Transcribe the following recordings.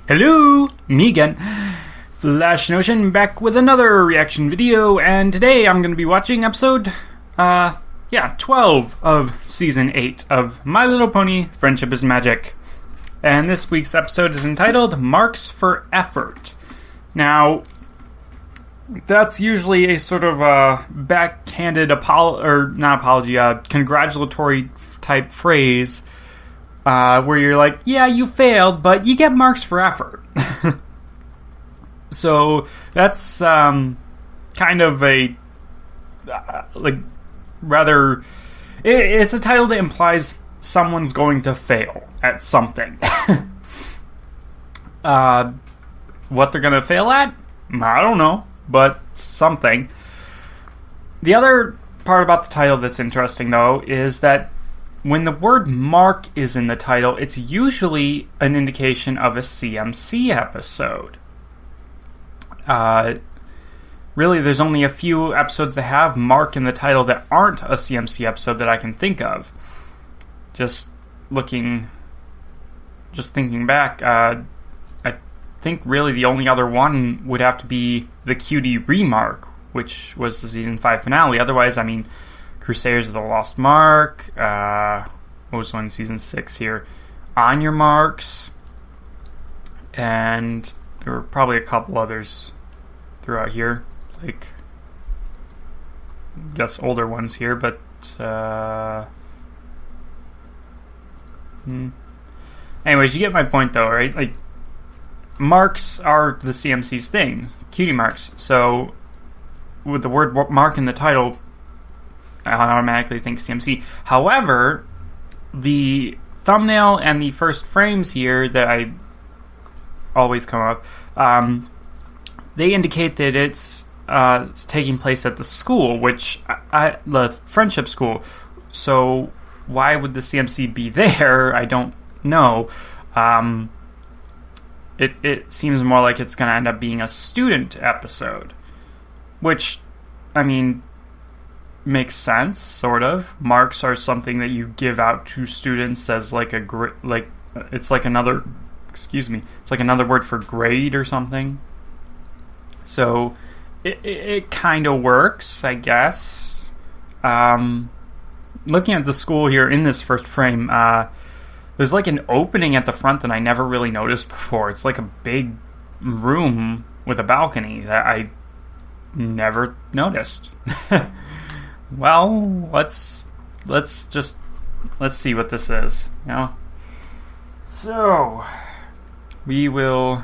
Hello, me again, Flash Notion, back with another reaction video, and today I'm going to be watching episode, 12 of Season 8 of My Little Pony, Friendship is Magic. And this week's episode is entitled, Marks for Effort. Now, that's usually a sort of backhanded congratulatory type phrase, where you're like, yeah, you failed, but you get marks for effort. So that's kind of a it's a title that implies someone's going to fail at something. What they're going to fail at? I don't know, but something. The other part about the title that's interesting, though, is that when the word mark is in the title, it's usually an indication of a CMC episode. Really, there's only a few episodes that have mark in the title that aren't a CMC episode that I can think of. Just thinking back, I think really the only other one would have to be the Cutie Remark, which was the Season 5 finale. Otherwise, I mean, Crusaders of the Lost Mark, what was one in Season 6 here? On Your Marks, and there were probably a couple others throughout here, like, I guess older ones here, but, anyways, you get my point though, right? Like, marks are the CMC's thing, cutie marks, so with the word mark in the title, I automatically think CMC. However, the thumbnail and the first frames here that I always come up, they indicate that it's taking place at the school, which the friendship school. So why would the CMC be there? I don't know. It seems more like it's going to end up being a student episode, which, I mean, makes sense, sort of. Marks are something that you give out to students as like it's like another word for grade or something. So it kind of works, I guess. Looking at the school here in this first frame, there's like an opening at the front that I never really noticed before. It's like a big room with a balcony that I never noticed. Well, let's see what this is, you know? So, we will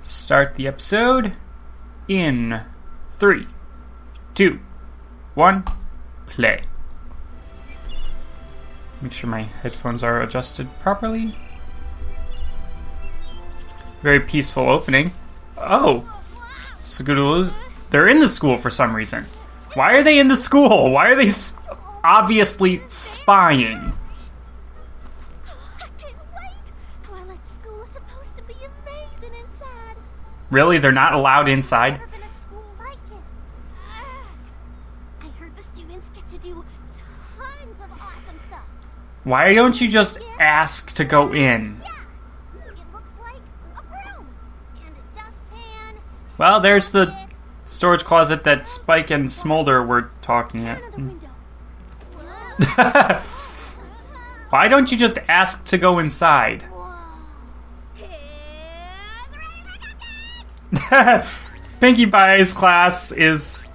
start the episode in 3, 2, 1, play. Make sure my headphones are adjusted properly. Very peaceful opening. Oh! Suguru, they're in the school for some reason. Why are they in the school? Why are they obviously spying? I can't wait! Twilight School is supposed to be amazing and sad. Really? They're not allowed inside? Never been a school like it. I heard the students get to do tons of awesome stuff. Why don't you just ask to go in? Yeah, it looks like a broom and a dustpan. Well, there's the storage closet that Spike and Smolder were talking at. Why don't you just ask to go inside? Pinkie Pie's class is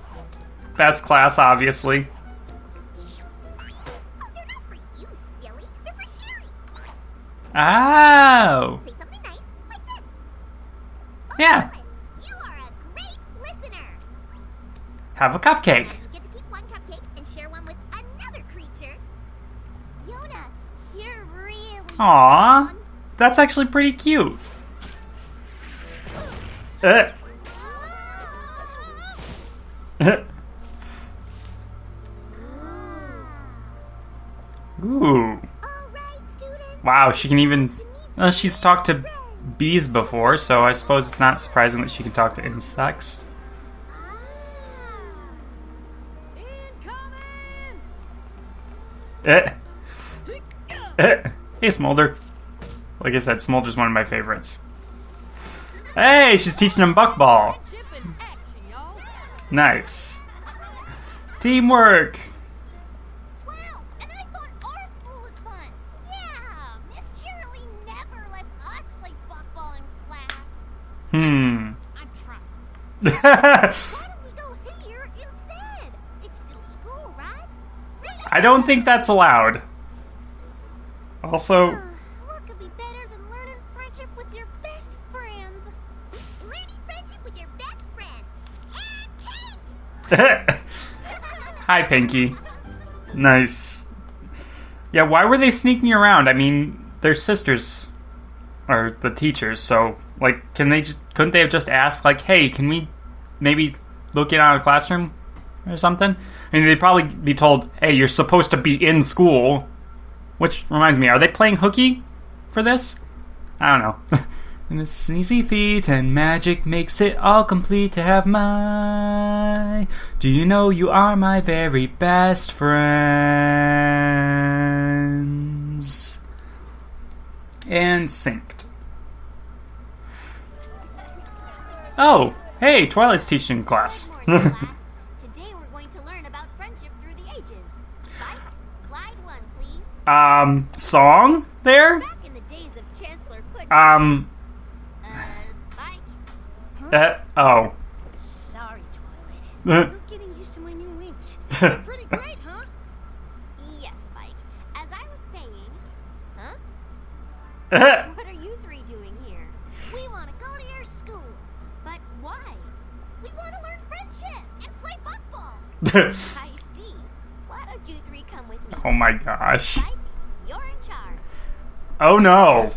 best class, obviously. They're not for you, silly. They're for sharing. Oh. Say something nice, like this. Yeah. You are a great listener. Have a cupcake. You get to keep one cupcake and share one with another creature. Yona, you're really Aww. fun. That's actually pretty cute. Ooh. All right, students. Wow, she can even... she's talked to bees before, so I suppose it's not surprising that she can talk to insects. Incoming! Hey, Smolder. Like I said, Smolder's one of my favorites. Hey, she's teaching him buckball. Friendship in action, y'all. Nice. Teamwork. Wow, and I thought our school was fun. Yeah, Miss Shirley never lets us play football in class. I'm trying. Why don't we go here instead? It's still school, right? I don't think that's allowed. Also, What could be better than learning friendship with your best friends? Learning friendship with your best friends. And cake! hi, Pinky. Nice. Yeah, why were they sneaking around? I mean, they're sisters, or the teachers. So, like, couldn't they have just asked, like, hey, can we maybe look in on a classroom or something? I mean, they'd probably be told, hey, you're supposed to be in school. Which reminds me, are they playing hooky for this? I don't know. And it's easy feat and magic makes it all complete to have my. Do you know you are my very best friends? And synced. Oh, hey, Twilight's teaching class. Good morning, class. Today we're going to learn about friendship through the ages. Spike, slide one, please. Song there? Back in the days of Chancellor Pudding. Spike. Oh. Sorry, Twilight. Still getting used to my new wings. Pretty great, huh? Yes, Spike. As I was saying, huh? What are you three doing here? We want to go to your school. But why? We want to learn friendship and play football. I see. Why don't you three come with me? Oh my gosh. Spike, you're in charge. Oh no.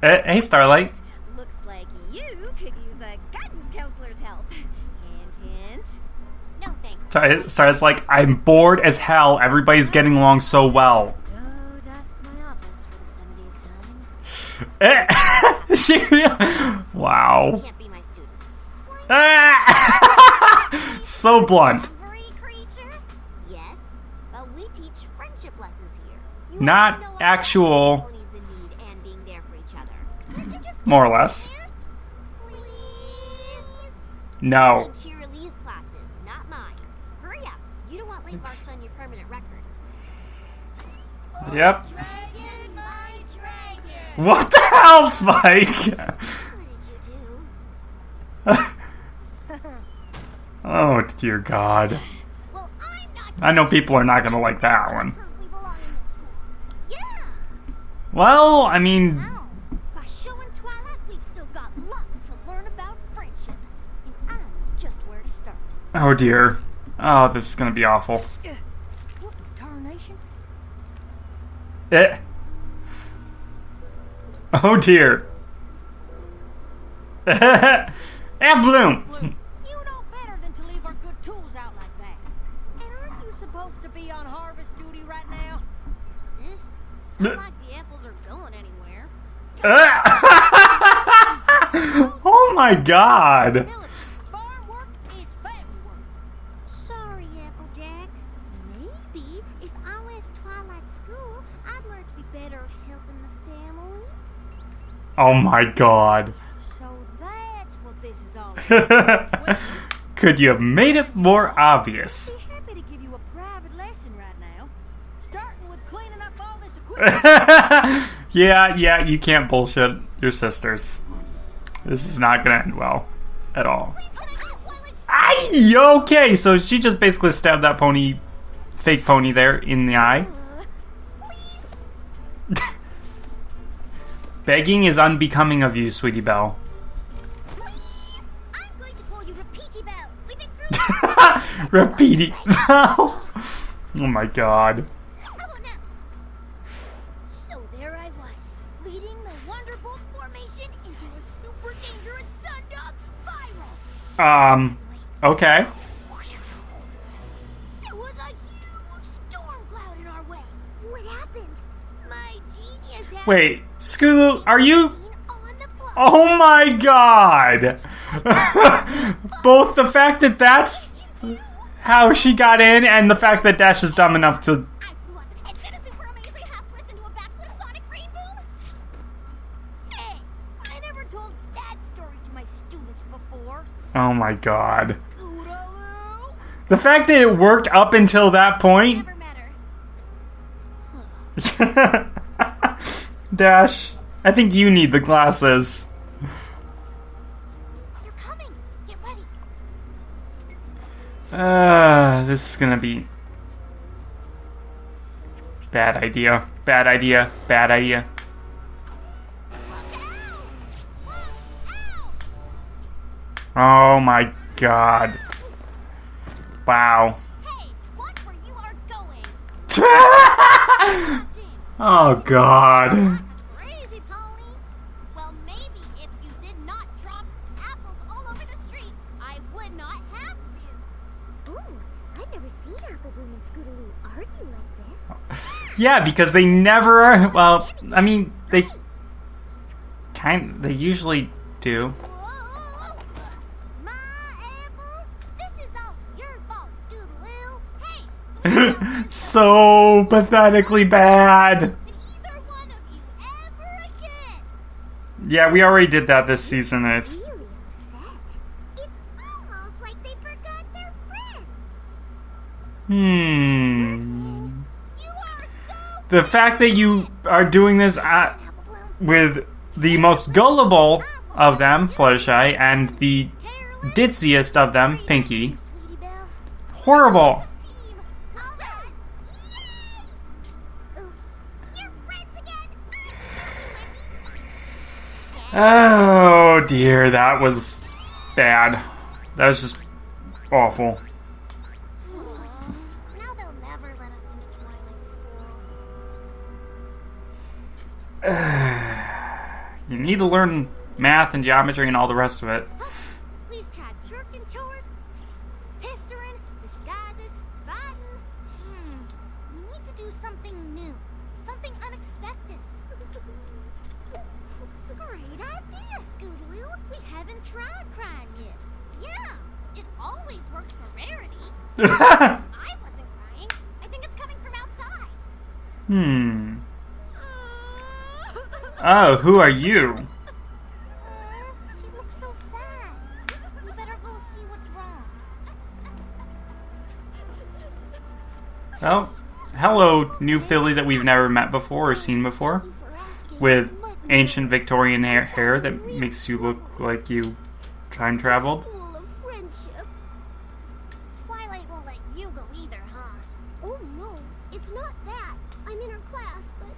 Hey, Starlight. Looks like you could use a guidance counselor's help. Hint, hint. No thanks. Starlight's like, I'm bored as hell. Everybody's getting along so well. Go dust my office for the 70th time. Wow. Can't be my student. So blunt. Hungry creature? Yes, but we teach friendship lessons here. You Not already know all actual- about ponies in need and being there for each other. Can't you just More or give us less. a chance? Please? No. And cheer Lee's classes, not mine. Hurry up. You don't want link marks on your permanent record. Yep. Dragon, my dragon. What the hell, Spike? What did you do? Oh, dear God. Well, I'm not. I know people are not going to like that one. We belong in this school. Yeah. Well, I mean, Wow. By showing Twilight, we've still got lots to learn about friendship. And I know just where to start. oh dear. Oh, this is going to be awful. What tarnation? Oh dear. And Bloom. Blue, you know better than to leave our good tools out like that. And aren't you supposed to be on harvest duty right now? It's not like the apples are going anywhere. Oh my God. Military, farm work is family work. Sorry, Applejack. Maybe if I went to Twilight School, I'd learn to be better at helping the family. Oh my God. So that's what this is all about. Well, Could you have made it more obvious? I'd be happy to give you a private lesson right now. Starting with cleaning up all this equipment. Yeah, you can't bullshit your sisters. This is not gonna end well at all. Please, can I go to Twilight's Aye, okay, so she just basically stabbed that fake pony there in the eye. please? Begging is unbecoming of you, Sweetie Belle. Please? I'm going to call you Repeaty Bell. We've been through Repeating. Oh my God. How about now? So there I was, leading the Wonderbolt formation into a super dangerous Sundog spiral. Okay. There was a huge storm cloud in our way. What happened? My genius had Wait, Skulu, are you... on the fly. Oh my God! Both the fact that that's how she got in and the fact that Dash is dumb enough to... I flew up and did a super amazing half twist into a backflip sonic green boom. Oh my god. Scootaloo. The fact that it worked up until that point. Never met her. Dash, I think you need the glasses. They're coming. Get ready. This is gonna be bad idea. Bad idea. Bad idea. Look out! Look out! Oh my god. Wow. Hey, watch where you are going. Oh god. Crazy pony. Well, maybe if you did not drop apples all over the street, I would not have to. Ooh, I've never seen Applebloom and Scootaloo argue like this. Yeah, because they never. Well, I mean, they usually do. Whoa! My apples? This is all your fault, Scootaloo. Hey, Sweet So pathetically bad. to either one of you ever again. Yeah, we already did that this season. And it's Really upset. It's almost like they forgot their friends. You are so the fact that you are doing this Applebloom. with the most gullible of them, Fluttershy, and the ditziest of them, Pinky. Sweetie Belle. Horrible. Team. All right. Yay! Oops. You're friends again. Oh dear, that was bad. That was just awful. Now they'll never let us into Twilight School. You need to learn math and geometry and all the rest of it. We've tried jerkin chores, pestering, disguises, fighting. We need to do something new, something unexpected. Great idea, Scootaloo. We haven't tried crying yet. Yeah, it always works for Rarity. I wasn't crying. I think it's coming from outside. Oh, who are you? She looks so sad. We better go see what's wrong. Oh, hello, new filly that we've never met before or seen before. With ancient Victorian hair that makes you look like you time traveled. Full of friendship. Twilight won't let you go either, huh? Oh no, it's not that. I'm in her class, but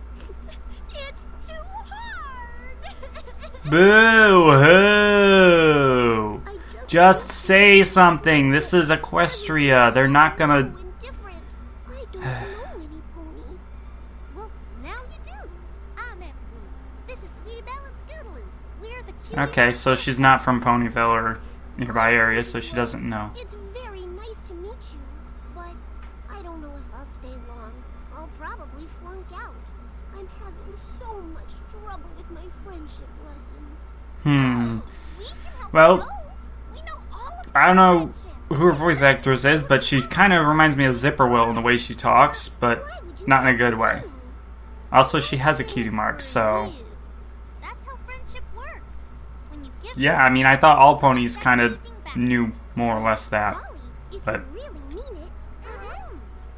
it's too hard. Boo-hoo! Just say something. This is Equestria. They're not gonna... Indifferent. I don't know any pony. Well, now you do. I'm Applebloom. This is Sweetie Belle and Scootaloo. We're the cute. Okay, so she's not from Ponyville or nearby area, so she doesn't know. It's very nice to meet you, but I don't know if I'll stay long. I'll probably flunk out. I'm having so much trouble with my friendship lessons. We can help Well, with those. We know all about I don't know friendship. who her voice actress is, but she's kind of reminds me of Zipperwill in the way she talks, but Why would you not in a want good to way. do? Also, she has a cutie mark, so... That's how friendship works. When you give Yeah, I mean, I thought all ponies kind of knew more or less that. Golly, if but- you really mean it,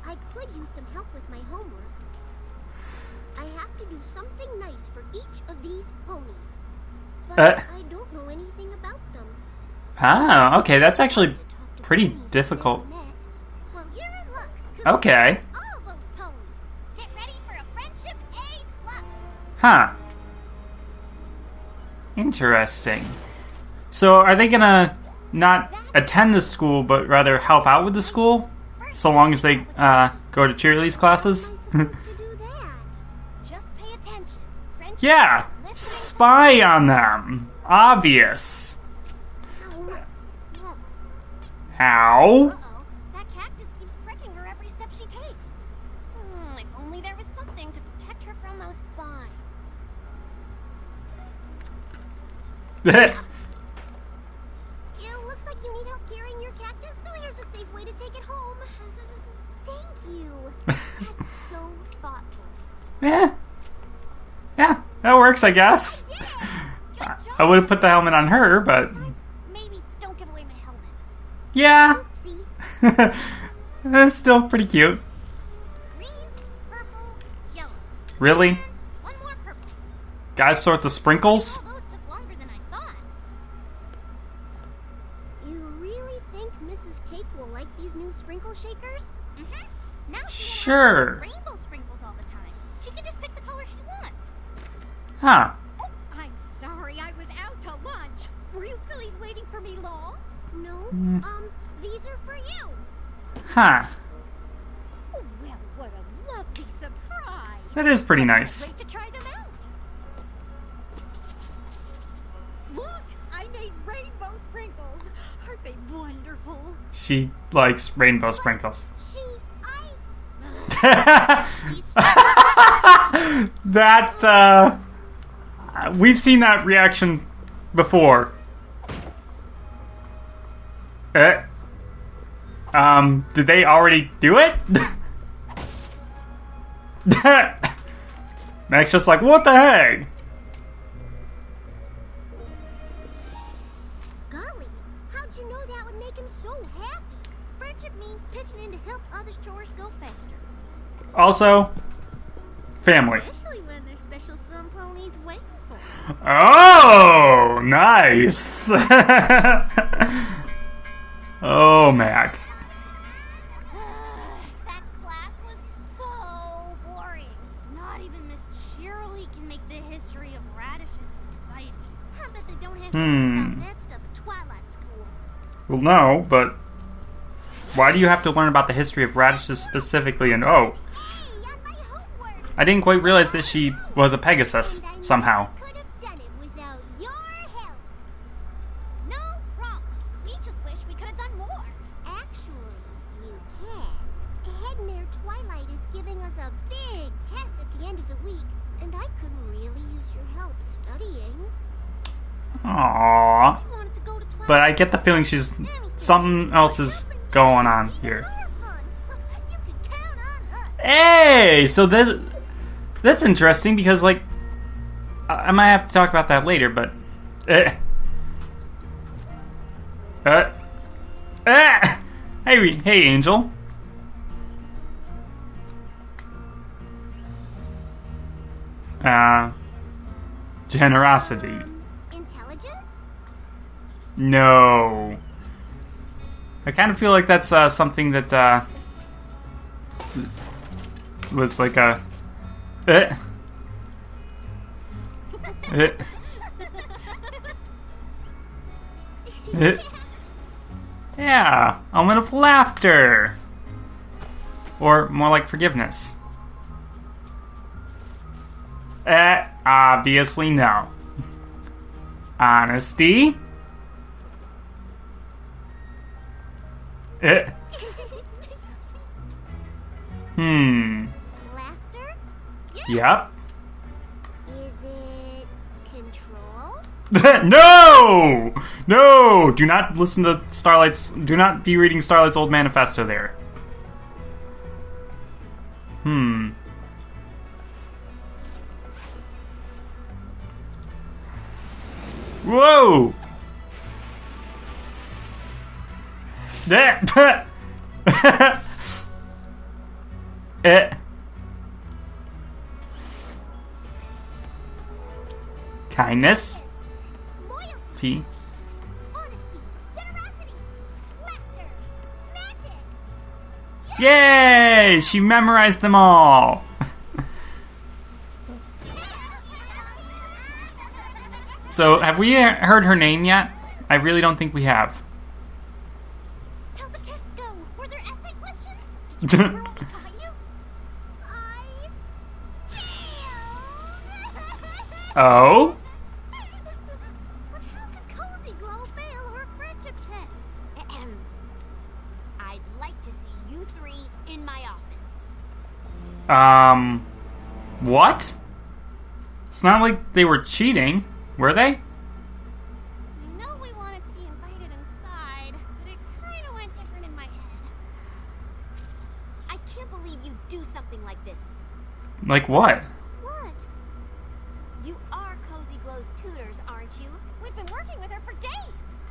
I could use some help with my homework. I have to do something nice for each of these ponies. But I don't know anything about them. Ah, okay, that's actually To talk to pretty ponies I've difficult. never met. Well, you're in luck. 'cause Okay. we got all those ponies. Get ready for a friendship A+. Huh. Interesting. So, are they gonna not attend the school, but rather help out with the school? So long as they go to cheerleaders classes? Supposed to do that. Just pay attention. Friendship. Yeah! Spy on them! Obvious. Ow! Uh-oh. That cactus keeps pricking her every step she takes. If only there was something to protect her from those spines. It looks like you need help carrying your cactus, so here's a safe way to take it home. Thank you. That's so thoughtful. Yeah, that works, I guess. Did it. Good job. I would have put the helmet on her, but... Maybe don't give away my Yeah. Oopsie. That's still pretty cute. Green, purple, yellow. Really? And one more purple. Guys sort the sprinkles? All those took longer than I thought. You really think Mrs. Cake will like these new sprinkle shakers? Mm-hmm. Now she won't Sure. have rainbow sprinkles all the time. She can just pick the color she wants. Huh. Oh, I'm sorry, I was out to lunch. Were you fillies waiting for me long? No, these are for you. Huh. Oh, well, what a lovely surprise. That is pretty nice. Wait to try them out. Look, I made rainbow sprinkles. Aren't they wonderful? She likes rainbow sprinkles. That, we've seen that reaction before. Did they already do it? Max just like, what the heck? Golly, how'd you know that would make him so happy? Friendship means pitching in to help other chores go faster. Also, family. Especially when there's special sun ponies waiting for you. Oh, nice. Oh, Mac. That class was so boring. Not even Miss Cheerilee can make the history of radishes exciting. I bet they don't have to learn about that stuff at Twilight School. Well, no, but why do you have to learn about the history of radishes specifically? And oh, Hey, on my homework. I didn't quite realize that she was a Pegasus And I somehow. never could have done it without your help. No problem. We just wish we could have done more. Actually, you can. Head Mayor Twilight is giving us a big test at the end of the week, and I couldn't really use your help studying. Aww. I wanted to go to Twilight. But I get the feeling she's something else is going on here. You can count on us. Hey, so that's interesting because like I might have to talk about that later, but hey Angel. Generosity. Intelligence? No. I kind of feel like that's something that was like a yeah, element of laughter. Or more like forgiveness. Obviously no. Honesty. Laughter? Yes. Yep. Is it control? No! No! Do not listen to Starlight's... Do not be reading Starlight's old manifesto there. Whoa! That... Kindness. Loyalty, T. honesty, generosity, laughter, magic. Yay! She memorized them all. So, have we heard her name yet? I really don't think we have. How'd the test go? Were there essay questions? Did you remember what we taught you? I failed. Oh? But how could Cozy Glow fail her friendship test? I'd like to see you three in my office. What? It's not like they were cheating, were they? I know we wanted to be invited inside, but it kind of went different in my head. I can't believe you do something like this. Like what? What? You are Cozy Glow's tutors, aren't you? We've been working with her for days.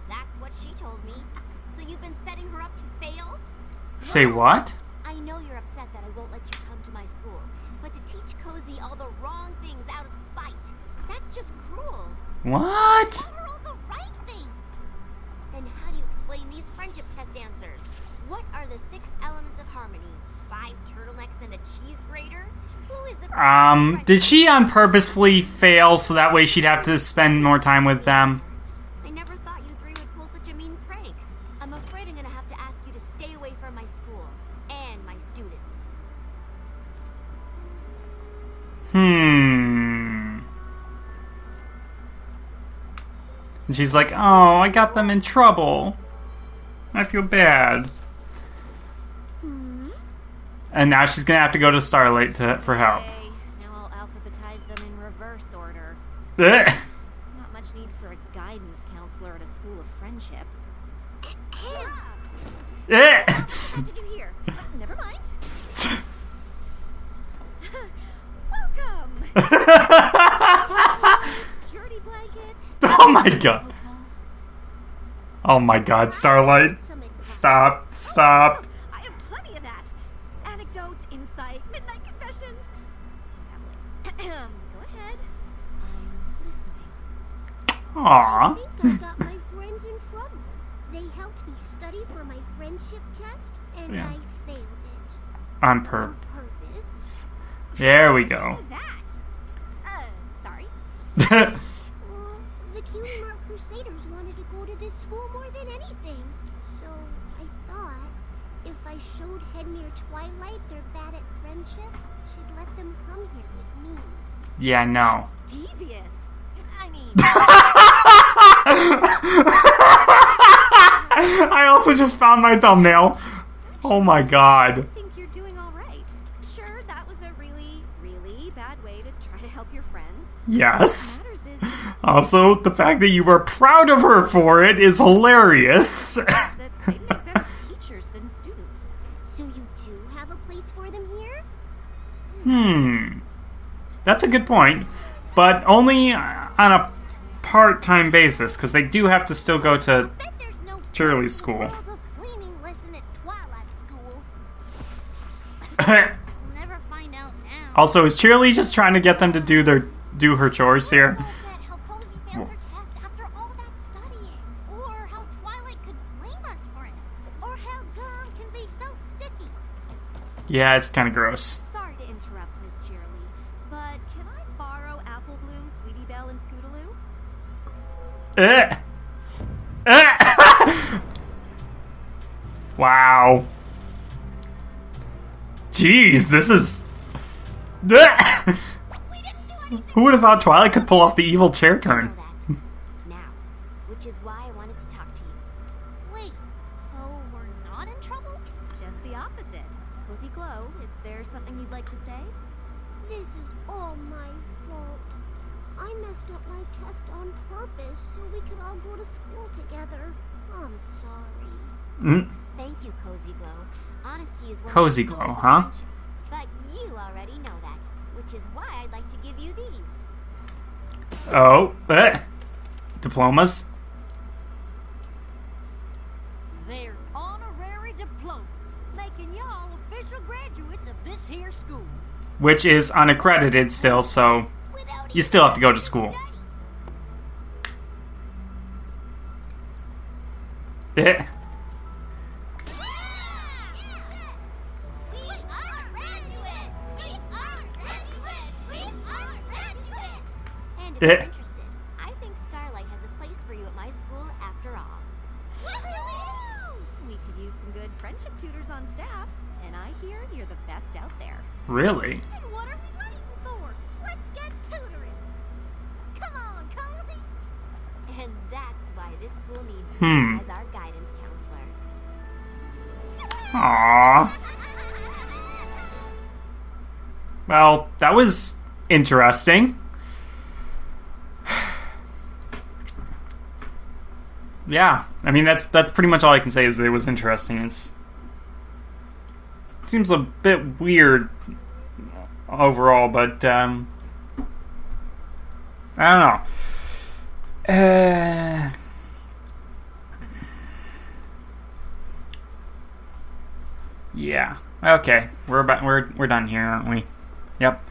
That's what she told me. So you've been setting her up to fail? Say what? I know you're upset that I won't let you come to my school, but to teach Cozy all the wrong things out of spite, that's just cruel. What? Tell her all the right things. Then how do you explain these friendship test answers? What are the 6 elements of harmony? 5 turtlenecks and a cheese grater? Who is the Did she on purposefully fail so that way she'd have to spend more time with them? I never thought you 3 would pull such a mean prank. I'm afraid I'm gonna have to ask you to stay away from my school and my students. And she's like, oh, I got them in trouble. I feel bad. And now she's gonna have to go to Starlight for help. Okay, now I'll alphabetize them in reverse order. Eh. Not much need for a guidance counselor at a school of friendship. Eh. What did you hear? Oh, never mind. Welcome. Security blanket. Oh my god. Oh my god, Starlight. Stop. I have plenty of that. Anecdotes, insight, midnight confessions. Go ahead. I'm listening. Aww. I think I got my friends in trouble. They helped me study for my friendship test, and Yeah. I failed it. On On purpose. There we go. That. Sorry. Well, the Cutie Mark Crusaders wanted to go to this school more than anything. So I thought if I showed Headmere Twilight they're bad at friendship, she'd let them come here with me. Yeah, no. Devious. I mean, I also just found my thumbnail. Oh my god. I think you're doing all right. Sure, that was a really, really bad way to try to help your friends. Yes. What matters is Also, the fact that you were proud of her for it is hilarious. that they make better teachers than students. So you do have a place for them here? That's a good point. But only on a part-time basis, because they do have to still go to Bet there's no Shirley's school. world of flaming lesson at Twilight School. We'll never find out now. Also, is Shirley just trying to get them to do her chores here? I don't get how Cozy failed her test after all that studying. Or how Twilight could blame us for it. Or how gum can be so sticky. Yeah, it's kind of gross. Sorry to interrupt, Miss Cheerily, but can I borrow Apple Bloom, Sweetie Belle, and Scootaloo? Wow. Jeez, this is... We didn't do anything. Who would have thought Twilight could pull off the evil chair I turn? know that. Now, which is why I wanted to talk to you. Wait, so we're not in trouble? Just the opposite. Cozy Glow, is there something you'd like to say? This is all my fault. I messed up my test on purpose so we could all go to school together. I'm sorry. Thank you, Cozy Glow. Honesty is one Cozy of the Glow, pillars of huh? friendship. But you already know that, which is why I'd like to give you these. Oh, diplomas? They're honorary diplomas, making y'all official graduates of this here school. Which is unaccredited still, so Without you still have to go to school. Eh. We are graduates! We are graduates! We are graduates! And if you're interested, I think Starlight has a place for you at my school after all. We could use some good friendship tutors on staff, and I hear you're the best out there. Really? Then what are we waiting for? Let's get tutoring! Come on, Cozy! And that's why this school needs you as our guidance counselor. Aww. Well, that was interesting. Yeah, I mean that's pretty much all I can say is that it was interesting. It seems a bit weird overall, but I don't know. Yeah. Okay. We're done here, aren't we? Yep.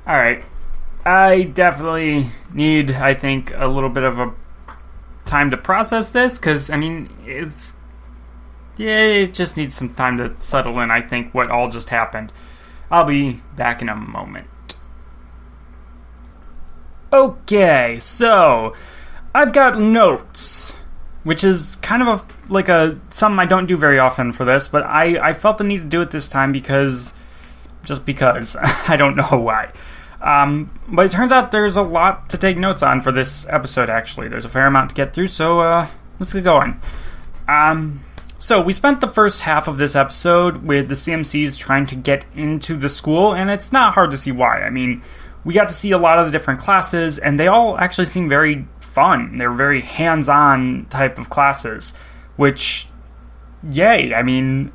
All right. I definitely need, I think, a little bit of a time to process this, because I mean, it just needs some time to settle in. I think what all just happened. I'll be back in a moment. Okay, so I've got notes, which is kind of something I don't do very often for this, but I felt the need to do it this time because I don't know why. But it turns out there's a lot to take notes on for this episode, actually. There's a fair amount to get through, so let's get going. So we spent the first half of this episode with the CMCs trying to get into the school, and it's not hard to see why. I mean, we got to see a lot of the different classes, and they all actually seem very fun. They're very hands-on type of classes, which, yay. I mean,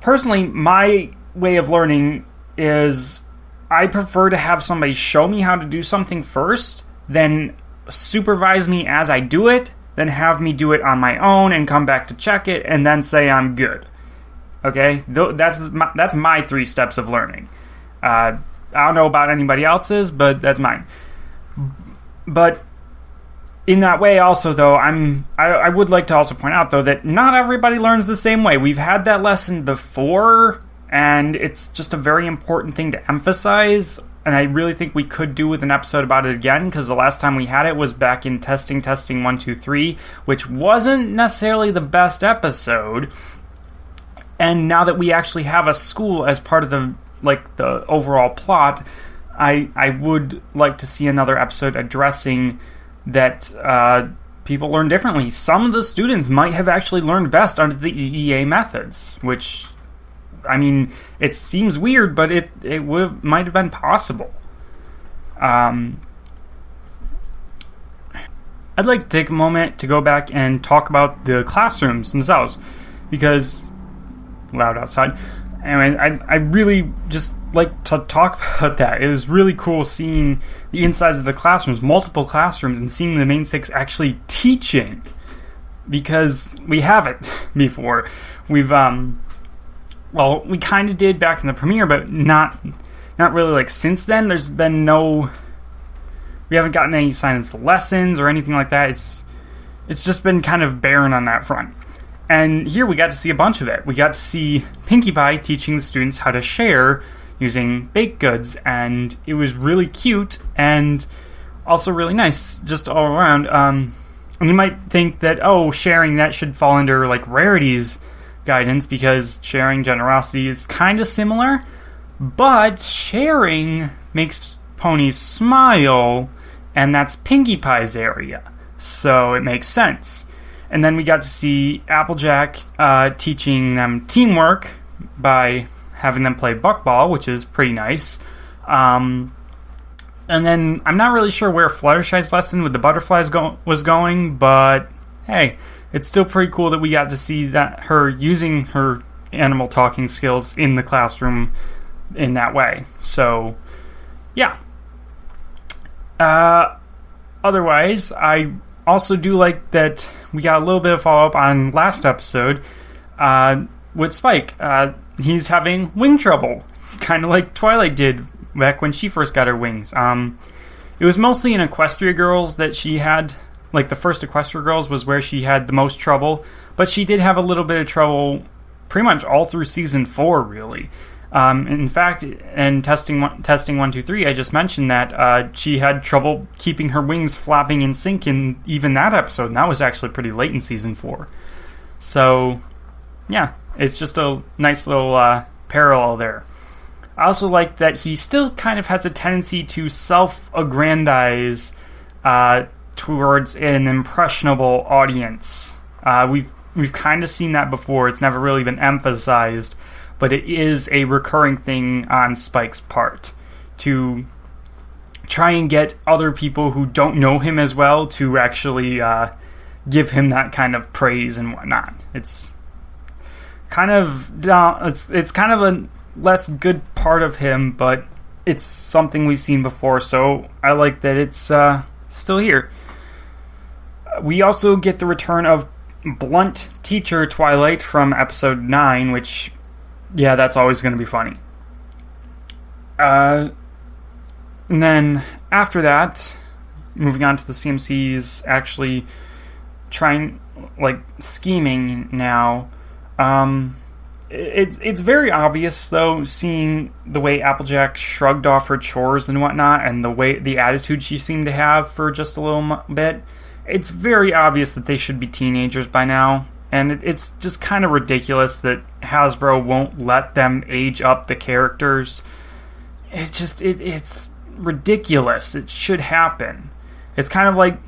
personally, my way of learning is I prefer to have somebody show me how to do something first, then supervise me as I do it, then have me do it on my own and come back to check it, and then say I'm good. Okay? That's my 3 steps of learning. I don't know about anybody else's, but that's mine. But in that way also, though, I would like to also point out, though, that not everybody learns the same way. We've had that lesson before, and it's just a very important thing to emphasize, and I really think we could do with an episode about it again, because the last time we had it was back in Testing 1, 2, 3, which wasn't necessarily the best episode. And now that we actually have a school as part of the overall plot, I would like to see another episode addressing that people learn differently. Some of the students might have actually learned best under the EEA methods, which, I mean, it seems weird, but it might have been possible. I'd like to take a moment to go back and talk about the classrooms themselves, because loud outside. Anyway, I really just like to talk about that. It was really cool seeing the insides of the classrooms, multiple classrooms, and seeing the main 6 actually teaching, because we haven't before. We've well, we kind of did back in the premiere, but not really. Since then, there's been we haven't gotten any sign of lessons or anything like that. It's just been kind of barren on that front. And here we got to see a bunch of it. We got to see Pinkie Pie teaching the students how to share using baked goods, and it was really cute and also really nice just all around. And you might think that, sharing, that should fall under rarities guidance, because sharing generosity is kind of similar, but sharing makes ponies smile, and that's Pinkie Pie's area, so it makes sense. And then we got to see Applejack teaching them teamwork by having them play buckball, which is pretty nice. And then I'm not really sure where Fluttershy's lesson with the butterflies was going, but hey, it's still pretty cool that we got to see that her using her animal talking skills in the classroom in that way. So, yeah. Otherwise, I also do like that we got a little bit of follow-up on last episode with Spike. He's having wing trouble, kind of like Twilight did back when she first got her wings. It was mostly in Equestria Girls that she had, the first Equestria Girls was where she had the most trouble, but she did have a little bit of trouble pretty much all through Season 4, really. In fact, in testing 1, 2, 3, I just mentioned that she had trouble keeping her wings flapping in sync in even that episode, and that was actually pretty late in Season 4. So, yeah, it's just a nice little parallel there. I also like that he still kind of has a tendency to self-aggrandize towards an impressionable audience. We've kind of seen that before. It's never really been emphasized, but it is a recurring thing on Spike's part to try and get other people who don't know him as well to actually give him that kind of praise and whatnot. It's kind of it's kind of a less good part of him, but it's something we've seen before, so I like that it's still here. We also get the return of blunt teacher Twilight from episode 9, which, yeah, that's always going to be funny. And then after that, moving on to the CMCs actually trying, like, scheming now. It's very obvious, though, seeing the way Applejack shrugged off her chores and whatnot, and the attitude she seemed to have for just a little bit. It's very obvious that they should be teenagers by now, and it's just kind of ridiculous that Hasbro won't let them age up the characters. It's ridiculous. It should happen. It's kind of like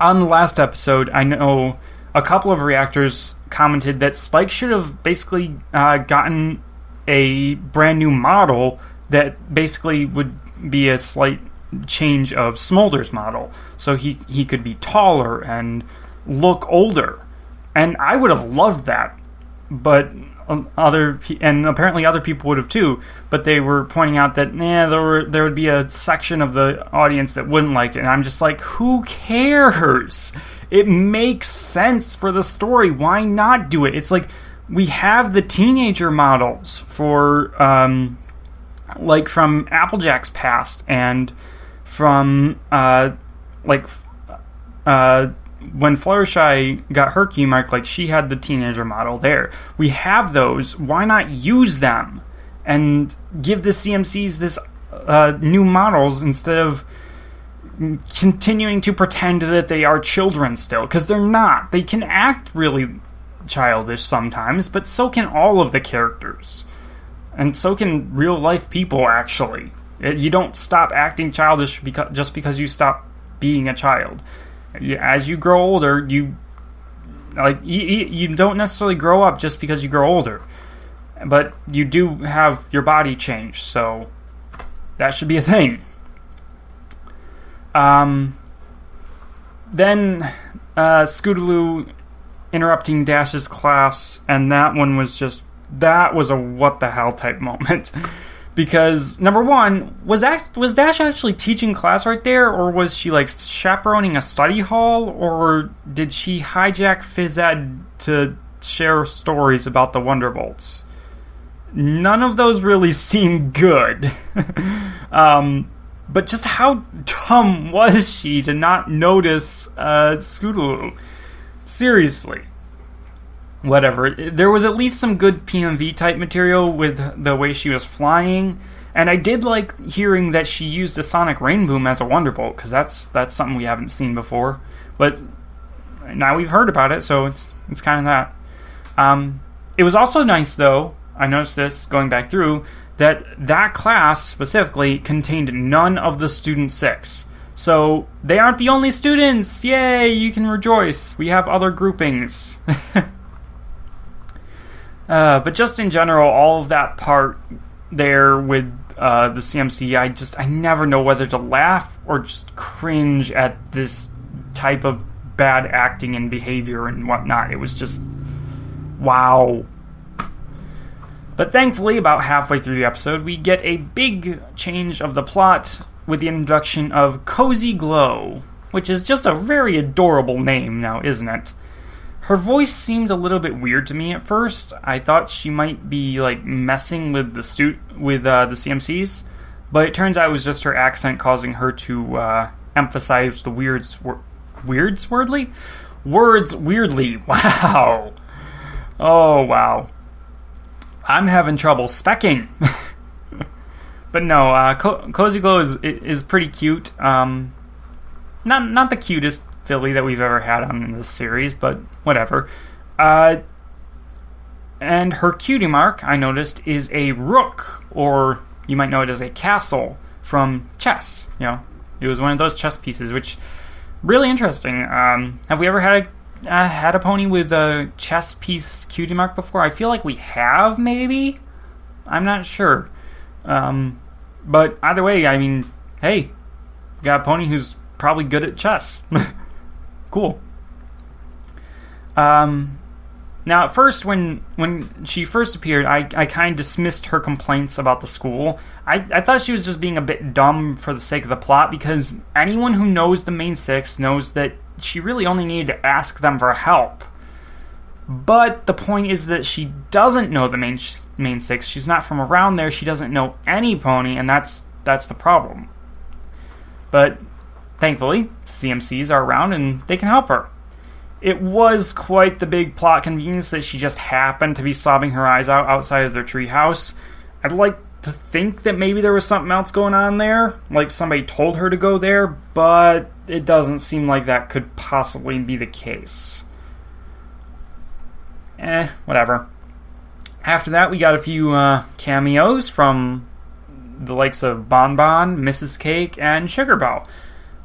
on the last episode, I know a couple of reactors commented that Spike should have basically gotten a brand new model that basically would be a slight change of Smolder's model, so he could be taller and look older. And I would have loved that, but apparently other people would have too, but they were pointing out that there would be a section of the audience that wouldn't like it, and I'm just like, who cares? It makes sense for the story. Why not do it? It's like, we have the teenager models for like from Applejack's past, and from when Fluttershy got her key mark, like, she had the teenager model there. We have those. Why not use them and give the CMCs this new models instead of continuing to pretend that they are children still? Because they're not. They can act really childish sometimes, but so can all of the characters. And so can real life people, actually. You don't stop acting childish just because you stop being a child. As you grow older, you don't necessarily grow up just because you grow older, but you do have your body change, so that should be a thing. Then Scootaloo interrupting Dash's class, and that was a what the hell type moment. Because, number one, was Dash actually teaching class right there, or was she, like, chaperoning a study hall, or did she hijack phys ed to share stories about the Wonderbolts? None of those really seem good. But just how dumb was she to not notice Scootaloo? Seriously. Whatever. There was at least some good PMV type material with the way she was flying, and I did like hearing that she used a sonic rain boom as a Wonderbolt, because that's something we haven't seen before. But now we've heard about it, so it's kind of that. It was also nice, though, I noticed this going back through, that class specifically contained none of the Student 6. So they aren't the only students! Yay! You can rejoice! We have other groupings. But just in general, all of that part there with the CMC, I never know whether to laugh or just cringe at this type of bad acting and behavior and whatnot. It was just, wow. But thankfully, about halfway through the episode, we get a big change of the plot with the introduction of Cozy Glow, which is just a very adorable name now, isn't it? Her voice seemed a little bit weird to me at first. I thought she might be, like, messing with the CMCs, but it turns out it was just her accent causing her to emphasize the words weirdly. Wow. Oh, wow. I'm having trouble specking. But no, Cozy Glow is pretty cute. Not the cutest filly that we've ever had on this series, but whatever. And her cutie mark, I noticed, is a rook, or you might know it as a castle from chess. You know, it was one of those chess pieces, which really interesting. Have we ever had a pony with a chess piece cutie mark before? I feel like we have, maybe. I'm not sure. But either way, I mean, hey, we got a pony who's probably good at chess. Cool. Now, at first, when she first appeared, I kind of dismissed her complaints about the school. I thought she was just being a bit dumb for the sake of the plot, because anyone who knows the main six knows that she really only needed to ask them for help. But the point is that she doesn't know the main six. She's not from around there. She doesn't know any pony, and that's the problem. But thankfully, CMCs are around and they can help her. It was quite the big plot convenience that she just happened to be sobbing her eyes out outside of their treehouse. I'd like to think that maybe there was something else going on there, like somebody told her to go there, but it doesn't seem like that could possibly be the case. Whatever. After that, we got a few cameos from the likes of Bon Bon, Mrs. Cake, and Sugar Belle,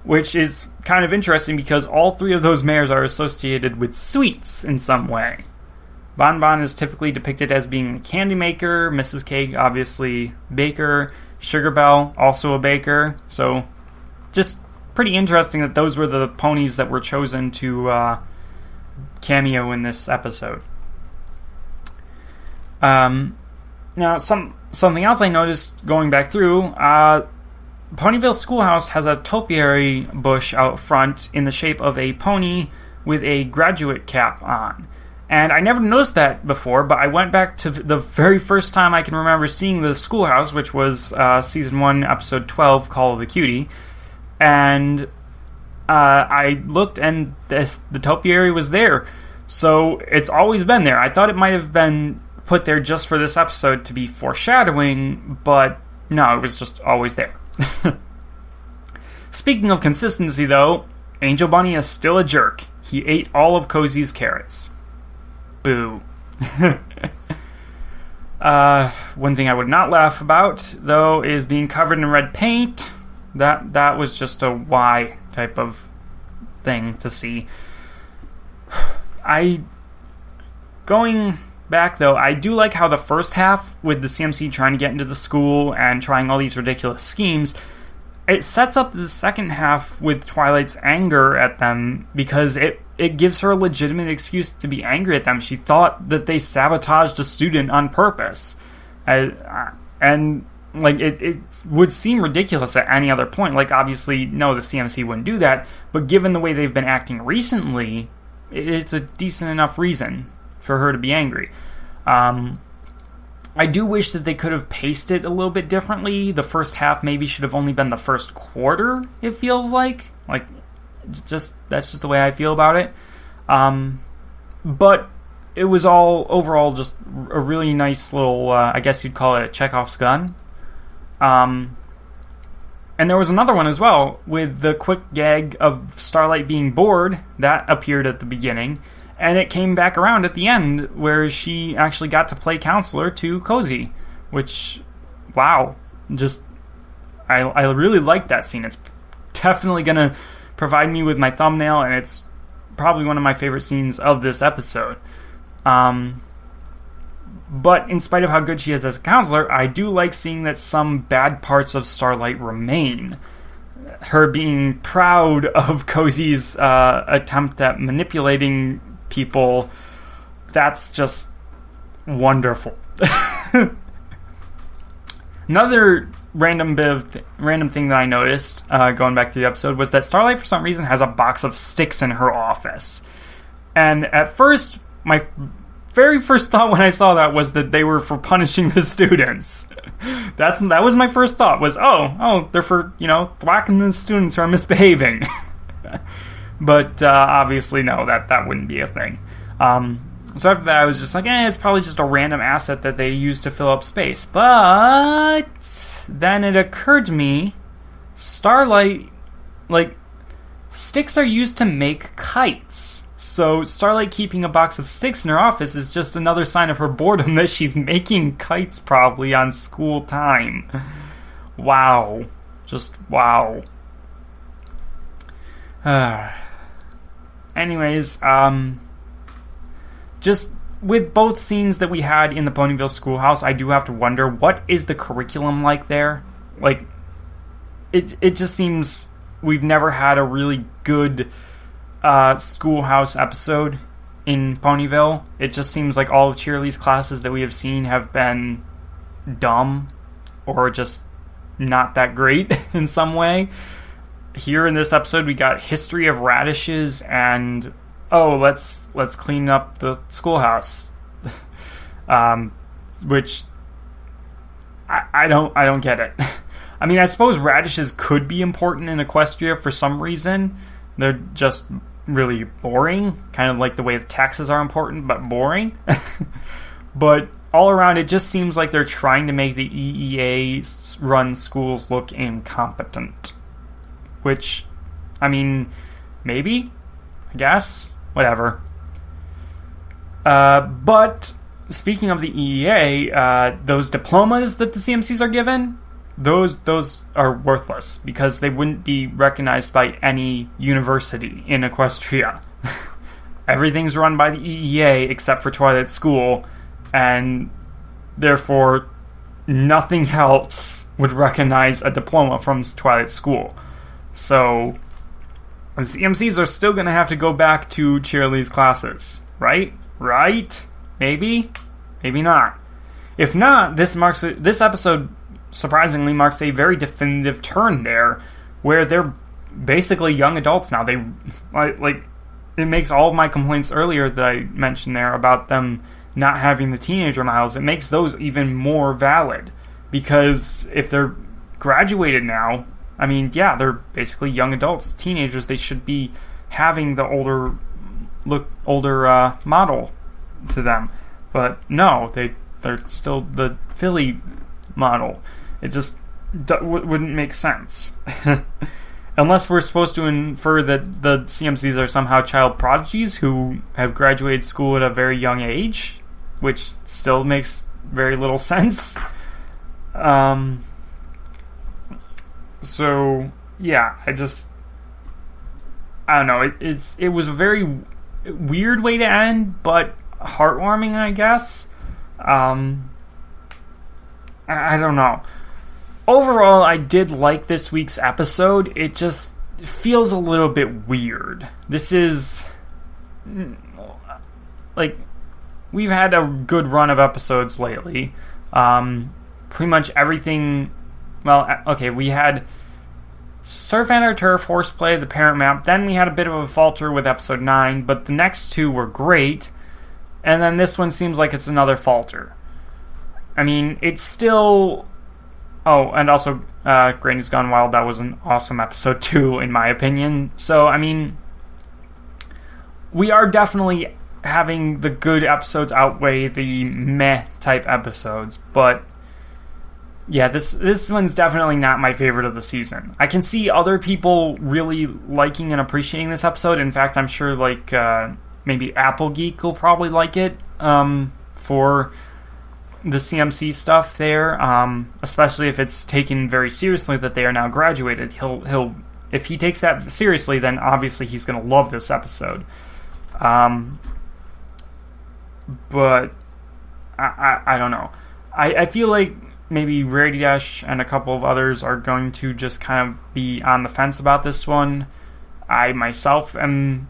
which is kind of interesting because all three of those mares are associated with sweets in some way. Bon Bon is typically depicted as being a candy maker, Mrs. Cake obviously baker, Sugar Belle also a baker, so just pretty interesting that those were the ponies that were chosen to cameo in this episode. Now, something else I noticed going back through, Ponyville Schoolhouse has a topiary bush out front in the shape of a pony with a graduate cap on. And I never noticed that before, but I went back to the very first time I can remember seeing the schoolhouse, which was Season 1, Episode 12, Call of the Cutie. And I looked, and the topiary was there. So it's always been there. I thought it might have been put there just for this episode to be foreshadowing, but no, it was just always there. Speaking of consistency, though, Angel Bunny is still a jerk. He ate all of Cozy's carrots. Boo. One thing I would not laugh about, though, is being covered in red paint. That was just a why type of thing to see. Going back, though, I do like how the first half, with the CMC trying to get into the school and trying all these ridiculous schemes, it sets up the second half with Twilight's anger at them, because it gives her a legitimate excuse to be angry at them. She thought that they sabotaged a student on purpose. And like, it would seem ridiculous at any other point. Like, obviously, no, the CMC wouldn't do that, but given the way they've been acting recently, it's a decent enough reason for her to be angry. I do wish that they could have paced it a little bit differently. The first half maybe should have only been the first quarter, it feels like. Like, that's just the way I feel about it. But it was all overall just a really nice little, I guess you'd call it a Chekhov's gun. And there was another one as well, with the quick gag of Starlight being bored. That appeared at the beginning. And it came back around at the end, where she actually got to play counselor to Cozy. Which, wow. Just, I really like that scene. It's definitely going to provide me with my thumbnail, and it's probably one of my favorite scenes of this episode. But in spite of how good she is as a counselor, I do like seeing that some bad parts of Starlight remain. Her being proud of Cozy's attempt at manipulating people, that's just wonderful. Another random thing that I noticed going back to the episode was that Starlight, for some reason, has a box of sticks in her office. And at first, my very first thought when I saw that was that they were for punishing the students. That was my first thought, was, oh, they're for, thwacking the students who are misbehaving. But obviously, no, that wouldn't be a thing. So after that, I was just like, it's probably just a random asset that they use to fill up space. But then it occurred to me, Starlight, sticks are used to make kites. So Starlight keeping a box of sticks in her office is just another sign of her boredom that she's making kites probably on school time. Wow. Just wow. Anyways, just with both scenes that we had in the Ponyville Schoolhouse, I do have to wonder, what is the curriculum like there? Like, it just seems we've never had a really good schoolhouse episode in Ponyville. It just seems like all of Cheerilee's classes that we have seen have been dumb or just not that great in some way. here in this episode we got history of radishes and let's clean up the schoolhouse, which I don't get it. I mean, I suppose radishes could be important in Equestria for some reason. They're just really boring, kind of like the way the taxes are important, but boring. But all around, it just seems like they're trying to make the EEA-run schools look incompetent. Which, I mean, maybe? I guess? Whatever. But, speaking of the EEA, those diplomas that the CMCs are given, those are worthless because they wouldn't be recognized by any university in Equestria. Everything's run by the EEA except for Twilight School, and therefore nothing else would recognize a diploma from Twilight School. So the CMCs are still going to have to go back to Cheerilee's classes, right? Right? Maybe? Maybe not. If not, this episode surprisingly marks a very definitive turn there, where they're basically young adults now. They like it makes all of my complaints earlier that I mentioned there about them not having the teenager miles, it makes those even more valid, because if they're graduated now, I mean, yeah, they're basically young adults, teenagers. They should be having the older model to them, but no, they're still the Philly model. It just wouldn't make sense. Unless we're supposed to infer that the CMCs are somehow child prodigies who have graduated school at a very young age, which still makes very little sense. So, yeah, I don't know. It was a very weird way to end, but heartwarming, I guess. I don't know. Overall, I did like this week's episode. It just feels a little bit weird. This is, like, we've had a good run of episodes lately. Pretty much everything, well, okay, we had Surf and Our Turf, Horseplay, the Parent Map, then we had a bit of a falter with episode 9, but the next two were great, and then this one seems like it's another falter. I mean, it's still... Oh, and also, Granny's Gone Wild, that was an awesome episode too, in my opinion. So, I mean, we are definitely having the good episodes outweigh the meh-type episodes, but yeah, this one's definitely not my favorite of the season. I can see other people really liking and appreciating this episode. In fact, I'm sure, like, maybe Apple Geek will probably like it, for the CMC stuff there, especially if it's taken very seriously that they are now graduated. He'll if he takes that seriously, then obviously he's going to love this episode. But I don't know. I feel like maybe Rarity Dash and a couple of others are going to just kind of be on the fence about this one. I myself am,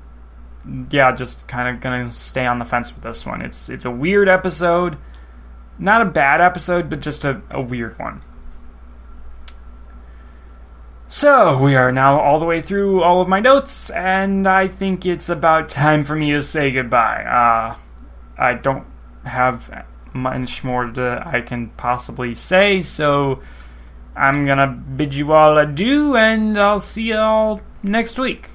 just kind of going to stay on the fence with this one. It's a weird episode. Not a bad episode, but just a weird one. So, we are now all the way through all of my notes, and I think it's about time for me to say goodbye. I don't have much more that I can possibly say, so I'm gonna bid you all adieu, and I'll see you all next week.